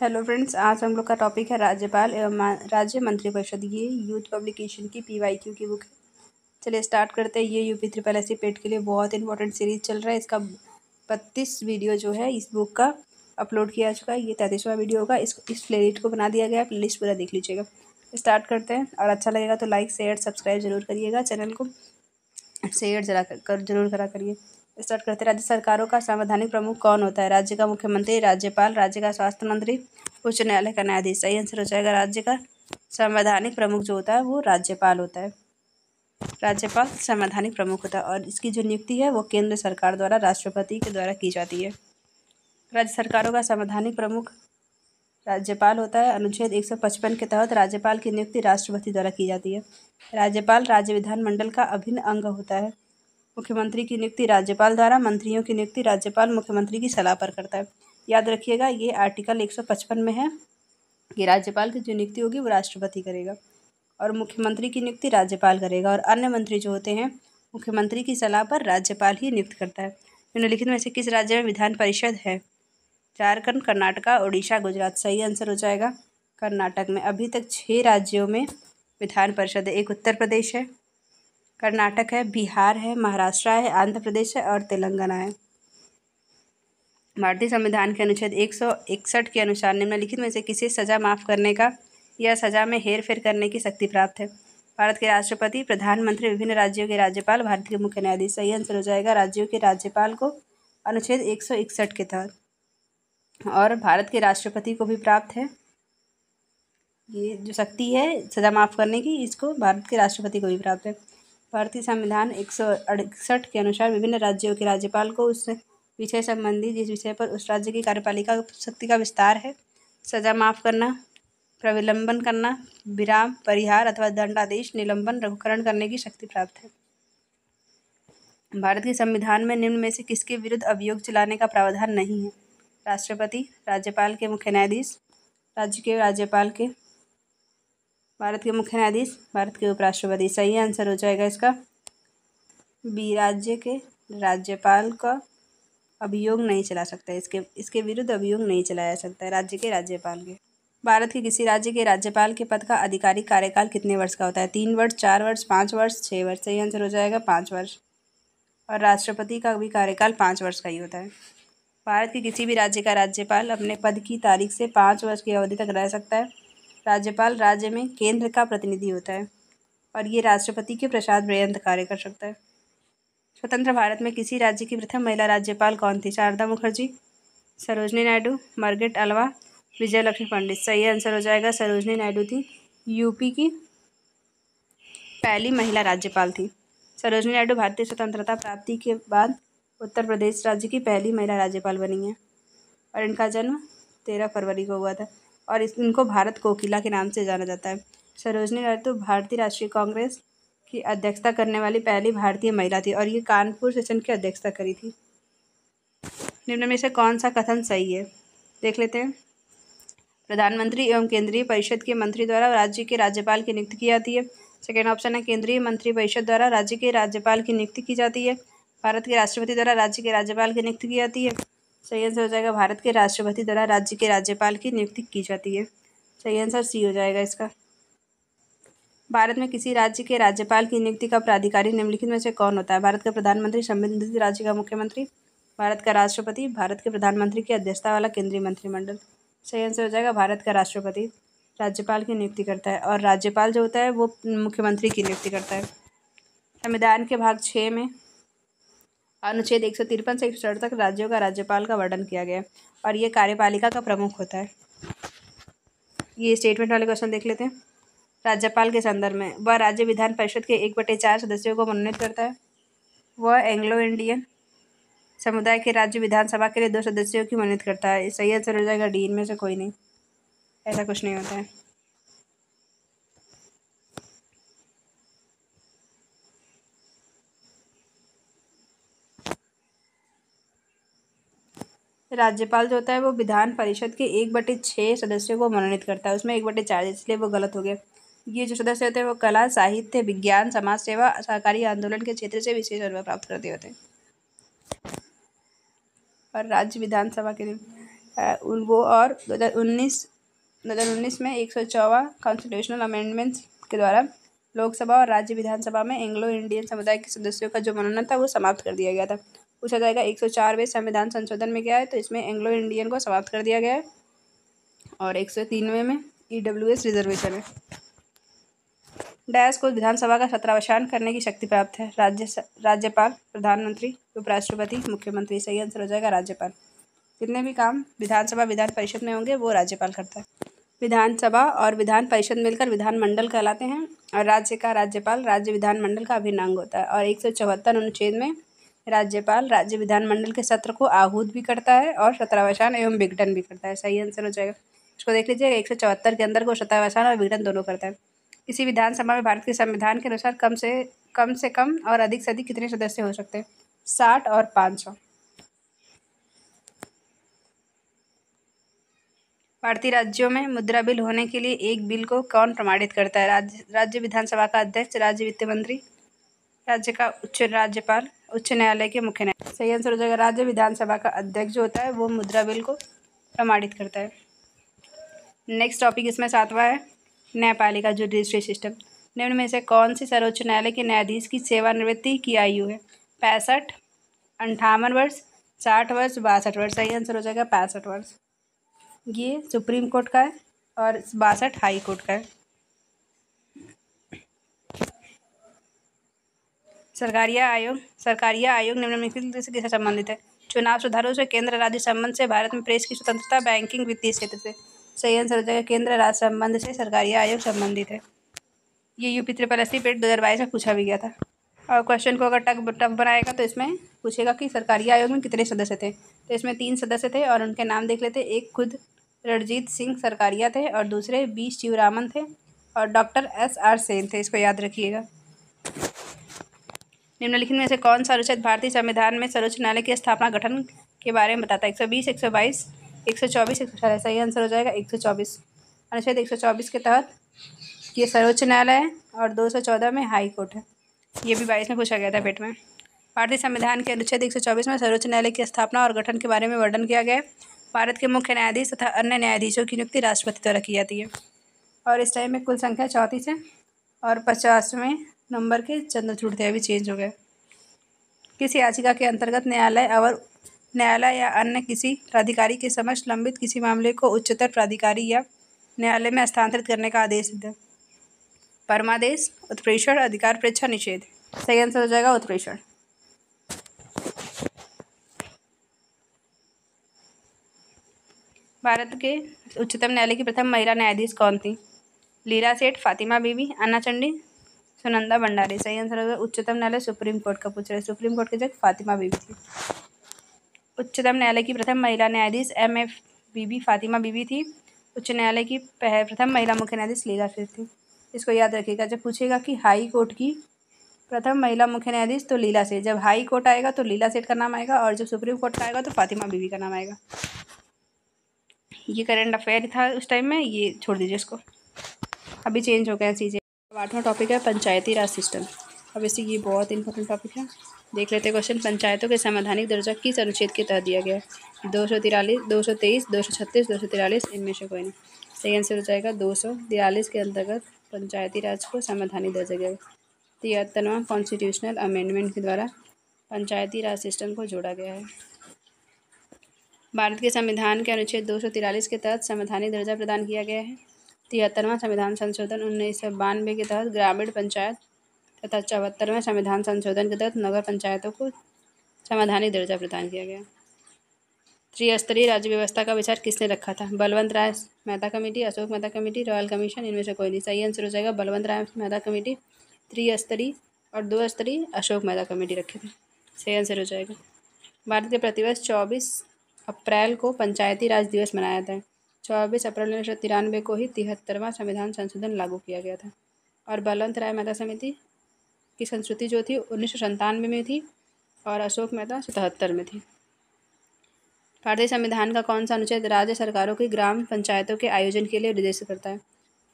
Hello friends, आज हम लोग का टॉपिक है राज्यपाल एवं राज्य मंत्रिपरिषद। ये यूथ पब्लिकेशन की पीवाईक्यू की बुक है। चलिए स्टार्ट करते हैं। ये यूपी ट्रिपल एससी पेट के लिए बहुत इंपॉर्टेंट सीरीज चल रहा है। इसका 32 वीडियो जो है इस बुक का अपलोड किया चुका है। ये 33वां वीडियो होगा। इस प्लेलिस्ट को बना दिया गया है, प्लेलिस्ट पूरा देख लीजिएगा। स्टार्ट करते हैं, और अच्छा लगेगा तो लाइक शेयर सब्सक्राइब जरूर करिएगा। चैनल को शेयर जरूर करा करिए। स्टार्ट करते हैं। राज्य सरकारों का संवैधानिक प्रमुख कौन होता है? राज्य का मुख्यमंत्री, राज्यपाल, राज्य का स्वास्थ्य मंत्री, उच्च न्यायालय का न्यायाधीश। सही आंसर हो जाएगा राज्य का संवैधानिक प्रमुख जो होता है वो राज्यपाल होता है। राज्यपाल संवैधानिक प्रमुख होता है, और इसकी जो नियुक्ति है वो केंद्र सरकार द्वारा राष्ट्रपति के द्वारा की जाती है। राज्य सरकारों का संवैधानिक प्रमुख राज्यपाल होता है। अनुच्छेद 155 के तहत राज्यपाल की नियुक्ति राष्ट्रपति द्वारा की जाती है। राज्यपाल राज्य विधानमंडल का अभिन्न अंग होता है। मुख्यमंत्री की नियुक्ति राज्यपाल द्वारा, मंत्रियों की नियुक्ति राज्यपाल मुख्यमंत्री की सलाह पर करता है। याद रखिएगा, ये आर्टिकल 155 में है कि राज्यपाल की जो नियुक्ति होगी वो राष्ट्रपति करेगा, और मुख्यमंत्री की नियुक्ति राज्यपाल करेगा, और अन्य मंत्री जो होते हैं मुख्यमंत्री की सलाह पर राज्यपाल ही नियुक्त करता है। निम्नलिखित में से किस राज्य में विधान परिषद है? झारखंड, कर्नाटका, उड़ीसा, गुजरात। सही आंसर हो जाएगा कर्नाटक में। अभी तक 6 राज्यों में विधान परिषद है। एक उत्तर प्रदेश है, कर्नाटक है, बिहार है, महाराष्ट्र है, आंध्र प्रदेश है और तेलंगाना है। भारतीय संविधान के अनुच्छेद 161 के अनुसार निम्नलिखित में से किसे सजा माफ करने का या सजा में हेर फेर करने की शक्ति प्राप्त है? भारत के राष्ट्रपति, प्रधानमंत्री, विभिन्न राज्यों के राज्यपाल, भारत के मुख्य न्यायाधीश। सही आंसर हो जाएगा राज्यों के राज्यपाल को अनुच्छेद 161 के तहत, और भारत के राष्ट्रपति को भी प्राप्त है ये जो शक्ति है सजा माफ करने की, इसको भारत के राष्ट्रपति को भी प्राप्त है। भारतीय संविधान 168 के अनुसार विभिन्न राज्यों के राज्यपाल को उस विषय संबंधी जिस विषय पर उस राज्य की कार्यपालिका शक्ति का विस्तार है, सजा माफ करना, प्रविलंबन करना, विराम, परिहार अथवा दंडादेश, निलंबन, रघुकरण करने की शक्ति प्राप्त है। भारत के संविधान में निम्न में से किसके विरुद्ध अभियोग चलाने का प्रावधान नहीं है? राष्ट्रपति, राज्यपाल के मुख्य न्यायाधीश, राज्य के राज्यपाल के, भारत के मुख्य न्यायाधीश, भारत के उपराष्ट्रपति। सही आंसर हो जाएगा इसका बी, राज्य के राज्यपाल का अभियोग नहीं चला सकता है। इसके विरुद्ध अभियोग नहीं चलाया जा सकता है राज्य के राज्यपाल के। भारत के किसी राज्य के राज्यपाल के पद का आधिकारिक कार्यकाल कितने वर्ष का होता है? 3 वर्ष, 4 वर्ष, 5 वर्ष, 6 वर्ष। सही आंसर हो जाएगा 5 वर्ष, और राष्ट्रपति का भी कार्यकाल 5 वर्ष का ही होता है। भारत के किसी भी राज्य का राज्यपाल अपने पद की तारीख से 5 वर्ष की अवधि तक रह सकता है। राज्यपाल राज्य में केंद्र का प्रतिनिधि होता है, और ये राष्ट्रपति के प्रसाद पर्यंत कार्य कर सकता है। स्वतंत्र भारत में किसी राज्य की प्रथम महिला राज्यपाल कौन थी? शारदा मुखर्जी, सरोजनी नायडू, मार्गरेट अल्वा, विजय लक्ष्मी पंडित। सही आंसर हो जाएगा सरोजनी नायडू थी, यूपी की पहली महिला राज्यपाल थी। सरोजनी नायडू भारतीय स्वतंत्रता प्राप्ति के बाद उत्तर प्रदेश राज्य की पहली महिला राज्यपाल बनी है, और इनका जन्म 13 फरवरी को हुआ था, और इनको भारत कोकिला के नाम से जाना जाता है। सरोजनी नायडू भारतीय राष्ट्रीय कांग्रेस की अध्यक्षता करने वाली पहली भारतीय महिला थी, और ये कानपुर सेशन की अध्यक्षता करी थी। निम्न में से कौन सा कथन सही है? देख लेते हैं। प्रधानमंत्री एवं केंद्रीय परिषद के मंत्री द्वारा राज्य के राज्यपाल की नियुक्ति की जाती है। सेकेंड ऑप्शन है केंद्रीय मंत्री परिषद द्वारा राज्य के राज्यपाल की नियुक्ति की जाती है। भारत के राष्ट्रपति द्वारा राज्य के राज्यपाल की नियुक्ति की जाती है। सही आंसर हो जाएगा भारत के राष्ट्रपति द्वारा राज्य के राज्यपाल की नियुक्ति की जाती है। सही आंसर सी हो जाएगा इसका। भारत में किसी राज्य के राज्यपाल की नियुक्ति का प्राधिकारी निम्नलिखित में से कौन होता है? भारत का प्रधानमंत्री, संबंधित राज्य का मुख्यमंत्री, भारत का राष्ट्रपति, भारत के प्रधानमंत्री की अध्यक्षता वाला केंद्रीय मंत्रिमंडल। सही आंसर हो जाएगा भारत का राष्ट्रपति राज्यपाल की नियुक्ति करता है, और राज्यपाल जो होता है वो मुख्यमंत्री की नियुक्ति करता है। संविधान के भाग 6 में अनुच्छेद 153 से 167 तक राज्यों का राज्यपाल का वर्णन किया गया है, और ये कार्यपालिका का प्रमुख होता है। ये स्टेटमेंट वाले क्वेश्चन देख लेते हैं। राज्यपाल के संदर्भ में, वह राज्य विधान परिषद के 1/4 सदस्यों को मनोनीत करता है। वह एंग्लो इंडियन समुदाय के राज्य विधानसभा के लिए 2 सदस्यों की मनोनीत करता है। सही आंसर हो जाएगा डी, इनमें से कोई नहीं, ऐसा कुछ नहीं होता है। राज्यपाल जो होता है वो विधान परिषद के 1/6 सदस्यों को मनोनीत करता है, उसमें 1/4, इसलिए वो गलत हो गया। ये जो सदस्य होते हैं वो कला, साहित्य, विज्ञान, समाज सेवा, सहकारी आंदोलन के क्षेत्र से विशेष अनुभव प्राप्त करते होते हैं। और राज्य विधानसभा के लिए वो और 2019 में 104वां कॉन्स्टिट्यूशनल अमेंडमेंट्स के द्वारा लोकसभा और राज्य विधानसभा में एंग्लो इंडियन समुदाय के सदस्यों का जो मनोनयन था वो समाप्त कर दिया गया था। पूछा जाएगा 104वें संविधान संशोधन में क्या है, तो इसमें एंग्लो इंडियन को समाप्त कर दिया गया है और 103वें में EWS रिजर्वेशन है। डैश को विधानसभा का छत्रावसान करने की शक्ति प्राप्त है। राज्यपाल, प्रधानमंत्री, उपराष्ट्रपति, मुख्यमंत्री। सही आंसर हो जाएगा राज्यपाल। जितने भी काम विधानसभा विधान परिषद में होंगे वो राज्यपाल करता है। विधानसभा और विधान परिषद मिलकर विधानमंडल कहलाते हैं और राज्य का राज्यपाल राज्य विधानमंडल का अभिन्न अंग होता है। और 174 अनुच्छेद में राज्यपाल राज्य विधानमंडल के सत्र को आहूत भी करता है और छत्रावसान एवं विघटन भी करता है। सही आंसर हो जाएगा। इसको देख लीजिएगा, 174 के अंदर को छत्रावसान और विघटन दोनों करता है। इसी विधानसभा में भारत के संविधान के अनुसार कम से कम और अधिक से अधिक कितने सदस्य हो सकते हैं? 60 और 500। भारतीय राज्यों में मुद्रा बिल होने के लिए एक बिल को कौन प्रमाणित करता है? राज्य विधानसभा का अध्यक्ष, राज्य वित्त मंत्री, राज्य का राज्यपाल, उच्च न्यायालय के मुख्य न्यायाधीश। सही आंसर हो जाएगा राज्य विधानसभा का अध्यक्ष जो होता है वो मुद्रा बिल को प्रमाणित करता है। नेक्स्ट टॉपिक इसमें 7वां है न्यायपालिका जुडिशरी सिस्टम। निम्न में से कौन सी सर्वोच्च न्यायालय के न्यायाधीश की सेवानिवृत्ति की आयु है? 65, 58 वर्ष, 60 वर्ष, 62 वर्ष। सही आंसर हो जाएगा 65 वर्ष। ये सुप्रीम कोर्ट का है और 62 हाई कोर्ट का है। सरकारिया आयोग निम्नलिखित से किससे संबंधित है? चुनाव सुधारों से, केंद्र राज्य संबंध से, भारत में प्रेस की स्वतंत्रता, बैंकिंग, वित्तीय क्षेत्र से। सही आंसर हो जाएगा केंद्र राज्य संबंध से सरकारिया आयोग संबंधित है। ये UPSSC पेट 2022 में पूछा भी गया था। और क्वेश्चन को अगर टफ बनाएगा तो इसमें पूछेगा कि सरकारी आयोग में कितने सदस्य थे, तो इसमें 3 सदस्य थे और उनके नाम देख लेते। एक खुद रणजीत सिंह सरकारिया थे और दूसरे B शिवरामन थे और डॉक्टर SR सेन थे। इसको याद रखिएगा। निम्नलिखित में से कौन सा अनुच्छेद भारतीय संविधान में सर्वोच्च न्यायालय की स्थापना गठन के बारे में बताता है? 120, 122, 124, 118। सही आंसर हो जाएगा 124। अनुच्छेद 124 के तहत ये सर्वोच्च न्यायालय है और 214 में हाई कोर्ट है। ये भी 22 में पूछा गया था पेट में। भारतीय संविधान के अनुच्छेद 124 में सर्वोच्च न्यायालय की स्थापना और गठन के बारे में वर्णन किया गया है। भारत के मुख्य न्यायाधीश तथा अन्य न्यायाधीशों की नियुक्ति राष्ट्रपति द्वारा की जाती है और इस टाइम में कुल संख्या 34 है और 50वें नंबर के चंद्रचूड़ थे, अभी चेंज हो गए। किस याचिका के अंतर्गत न्यायालय या अन्य किसी प्राधिकारी के समक्ष लंबित किसी मामले को उच्चतर प्राधिकारी या न्यायालय में हस्तांतरित करने का आदेश है? परमादेश, उत्प्रेषण, अधिकार परीक्षा, निषेध। सही आंसर हो जाएगा उत्प्रेषण। भारत के उच्चतम न्यायालय की प्रथम महिला न्यायाधीश कौन थी? लीला सेठ, फातिमा बीबी, अन्ना चंडी, सुनंदा भंडारी। सही आंसर होगा उच्चतम न्यायालय सुप्रीम कोर्ट का पूछ रहे। सुप्रीम कोर्ट की जगह फातिमा बीबी थी। उच्चतम न्यायालय की प्रथम महिला न्यायाधीश MF बीबी फातिमा बीबी थी। उच्च न्यायालय की प्रथम महिला मुख्य न्यायाधीश लीला सेठ थी। इसको याद रखिएगा। जब पूछेगा कि हाई कोर्ट की प्रथम महिला मुख्य न्यायाधीश तो लीला सेठ, जब हाई कोर्ट आएगा तो लीला सेठ का नाम आएगा और जब सुप्रीम कोर्ट का आएगा तो फातिमा बीबी का नाम आएगा। ये करंट अफेयर था उस टाइम में, ये छोड़ दीजिए इसको, अभी चेंज हो गया चीज़ें। अब 8वां टॉपिक है पंचायती राज सिस्टम। अब इसी ये बहुत इंपॉर्टेंट टॉपिक है, देख लेते हैं क्वेश्चन। पंचायतों के संवैधानिक दर्जा किस अनुच्छेद के तहत दिया गया है? 243, 223, 236, 243, इनमें से कोई नहीं। सही आंसर हो जाएगा 243 के अंतर्गत पंचायती राज को संवैधानिक दर्जा दिया गया। 73वां कॉन्स्टिट्यूशनल अमेंडमेंट के द्वारा पंचायती राज सिस्टम को जोड़ा गया है। भारत के संविधान के अनुच्छेद 243 के तहत संवैधानिक दर्जा प्रदान किया गया है। 73वां संविधान संशोधन 1992 के तहत ग्रामीण पंचायत तथा 74वें संविधान संशोधन के तहत नगर पंचायतों को संवैधानिक दर्जा प्रदान किया गया। त्रिस्तरीय राज्य व्यवस्था का विचार किसने रखा था? Balwant Rai Mehta committee, Ashok Mehta committee, royal commission, इनमें से कोई नहीं। सही आंसर हो जाएगा बलवंत राय मेहता कमेटी। त्रिस्तरीय और 2 स्तरीय अशोक मेहता कमेटी रखे थे। सही आंसर हो जाएगा। भारत के प्रतिवर्ष 24 अप्रैल को पंचायती राज दिवस मनाया जाता है। 24 अप्रैल 1993 को ही 73वां संविधान संशोधन लागू किया गया था। और बलवंत राय मेहता समिति की संस्कृति जो थी 1997 में थी और अशोक मेहता 77 में थी। भारतीय संविधान का कौन सा अनुच्छेद राज्य सरकारों की ग्राम पंचायतों के आयोजन के लिए निर्देशित करता है?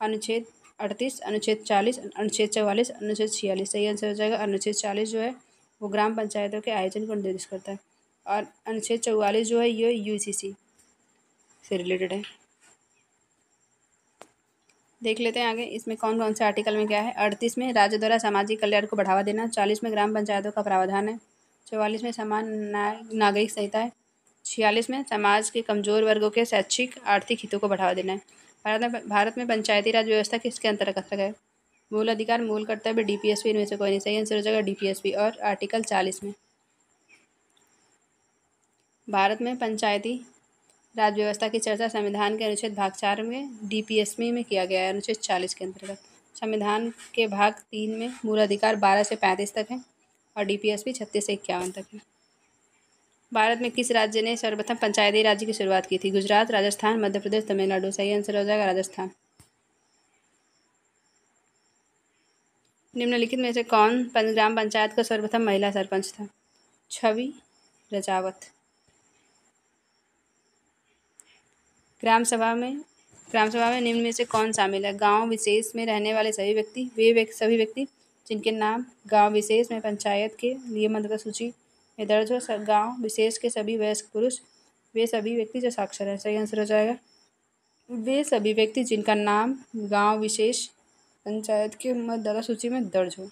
अनुच्छेद 38, अनुच्छेद 40, अनुच्छेद 44, अनुच्छेद 46। सही आंसर हो जाएगा अनुच्छेद 40 जो है वो ग्राम पंचायतों के आयोजन को निर्देशित करता है और अनुच्छेद 44 जो है ये UCC से रिलेटेड है। देख लेते हैं आगे इसमें कौन कौन से आर्टिकल में क्या है। 38 में राज्य द्वारा सामाजिक कल्याण को बढ़ावा देना। 40 में ग्राम पंचायतों का प्रावधान है। 44 में समान नागरिक संहिता है। 46 में समाज के कमजोर वर्गों के शैक्षिक आर्थिक हितों को बढ़ावा देना है। भारत में पंचायती राज व्यवस्था किसके अंतर्गत है। मूल अधिकार, मूल कर्तव्य, डीपीएसपी, इनमें से कोई नहीं। सही आंसर हो जाएगा डीपीएसपी। और आर्टिकल 40 में भारत में पंचायती राज व्यवस्था की चर्चा संविधान के अनुच्छेद भाग 4 में डीपीएसपी में किया गया है, अनुच्छेद 40 के अंतर्गत। संविधान के भाग 3 में मूल अधिकार 12 से 35 तक है और डीपीएसपी 36 से 51 तक है। भारत में किस राज्य ने सर्वप्रथम पंचायती राज्य की शुरुआत की थी। गुजरात, राजस्थान, मध्य प्रदेश, तमिलनाडु। सही आंसर हो जाएगा राजस्थान। निम्नलिखित में से कौन ग्राम पंचायत का सर्वप्रथम महिला सरपंच था। छवि रजावत। ग्राम सभा में निम्न में से कौन शामिल है। गांव विशेष में रहने वाले सभी व्यक्ति जिनके नाम गांव विशेष में पंचायत के नियमानुसार सूची में दर्ज हो। गांव विशेष के सभी वयस्क पुरुष, वे सभी व्यक्ति जो साक्षर हैं। सही आंसर हो जाएगा वे सभी व्यक्ति जिनका नाम गांव विशेष पंचायत के मतदाता सूची में दर्ज हो।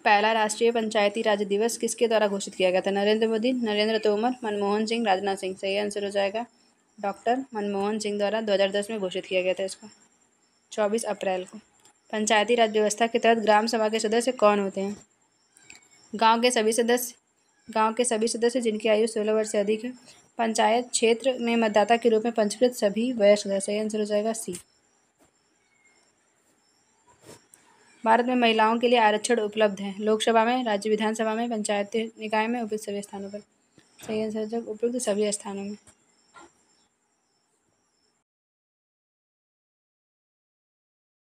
पहला राष्ट्रीय पंचायती राज दिवस किसके द्वारा घोषित किया गया था। नरेंद्र मोदी, नरेंद्र तोमर, मनमोहन सिंह, राजनाथ सिंह। सही आंसर हो जाएगा डॉक्टर मनमोहन सिंह द्वारा 2010 में घोषित किया गया था इसको, 24 अप्रैल को। पंचायती राज व्यवस्था के तहत ग्राम सभा के सदस्य कौन होते हैं। गांव के सभी सदस्य जिनकी आयु 16 वर्ष से अधिक है। पंचायत क्षेत्र में मतदाता के रूप में पंजीकृत सभी वयस्क। सही आंसर हो जाएगा सी। भारत में महिलाओं के लिए आरक्षण उपलब्ध है। लोकसभा में, राज्य विधानसभा में, पंचायत निकाय में, उपयुक्त सभी स्थानों पर। सही आंसर हो जाएगा उपयुक्त सभी स्थानों में।